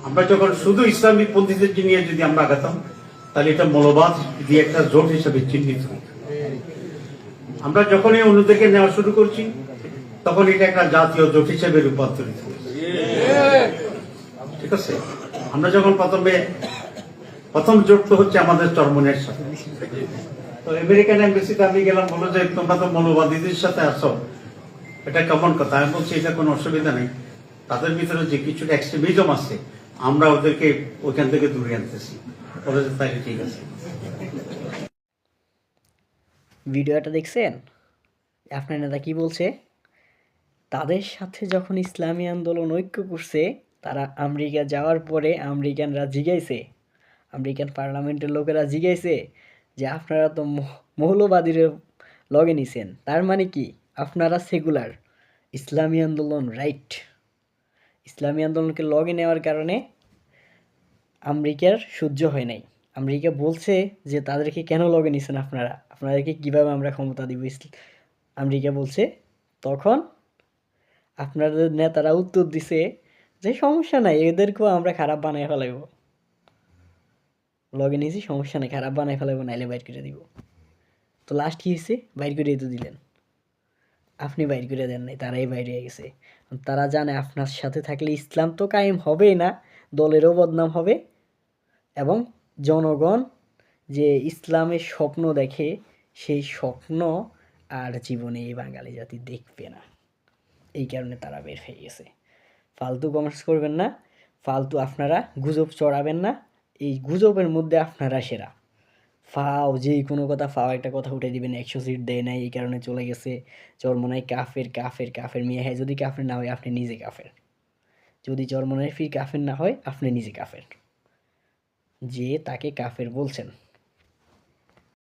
আমরা যখন শুধু ইসলামিক পন্থীদের নিয়ে যদি আমরা আগাতাম, তাহলে এটা মৌলবাদ দিয়ে একটা জোট হিসেবে চিহ্নিত হতো। আমরা যখনই অন্যদেরকে নেওয়া শুরু করছি, তখন এটা একটা জাতীয় জোট হিসেবে রূপান্তরিত হয়েছে। ঠিক আছে, আমরা যখন প্রথম জোট তো হচ্ছে আমাদের চরমনের সাথে। তো আমেরিকান এম্বাসিতে আমি গেলাম, বলো যে তোমরা তো মৌলবাদীদের সাথে আসো, এটা কেমন কথা? আমি বলছি এটা কোনো অসুবিধা নেই, তাদের ভিতরে যে কিছুটা এক্সট্রিমিজম আছে আমরা ওদেরকে ওখান থেকে দূরে আনতেছি। বলে যে তাই ঠিক আছে। ভিডিওটা দেখছেন? আপনার নেতা কি বলছে? তাদের সাথে যখন ইসলামী আন্দোলন ঐক্য করছে, তারা আমেরিকা যাওয়ার পরে আমেরিকানরা জিগাইছে, আমেরিকান পার্লামেন্টের লোকেরা জিগাইছে যে আপনারা তো মৌলবাদীর লগে নিছেন, তার মানে কি আপনারা সেকুলার, ইসলামী আন্দোলন রাইট। ইসলামী আন্দোলনকে লগে নেওয়ার কারণে আমেরিকার সহ্য হয় নাই। আমেরিকা বলছে যে তাদেরকে কেন লগে নিছেন আপনারা, আপনাদেরকে কিভাবে আমরা ক্ষমতা দিব। আমেরিকা বলছে, তখন আপনাদের নেতারা উত্তর দিছে যে সমস্যা নাই, এদেরকেও আমরা খারাপ বানাই ফেলাইব, লগে নিয়েছি সমস্যা নাই, খারাপ বানাই ফেলাইব, নাইলে বাইর করে দিব। তো লাস্ট কি হয়েছে? বাইর করে তো দিলেন, আপনি বাইর করে দেন নাই, তারাই বাইর হয়ে গেছে। তারা জানে আপনার সাথে থাকলে ইসলাম তো কায়েম হবেই না, দলেরও বদনাম হবে, এবং জনগণ যে ইসলামের স্বপ্ন দেখে, সেই স্বপ্ন আর জীবনে এই বাঙালি জাতি দেখবে না। এই কারণে তারা বের হয়ে গেছে। ফালতু কমেন্টস করবেন না, ফালতু আপনারা গুজব চড়াবেন না, এই গুজবের মধ্যে আপনারা সেরা। ফাও যে কোনো কথা, ফাও একটা কথা উঠে দিবেন, 100 সিট দেয় নাই এই কারণে চলে গেছে, চরমনাই কাফের কাফের কাফের মিয়া। হ্যাঁ, যদি কাফের না হয় আপনি নিজে কাফের, যদি চরমনাই ফির কাফের না হয় আপনি নিজে কাফের, যে তাকে কাফের বলছেন।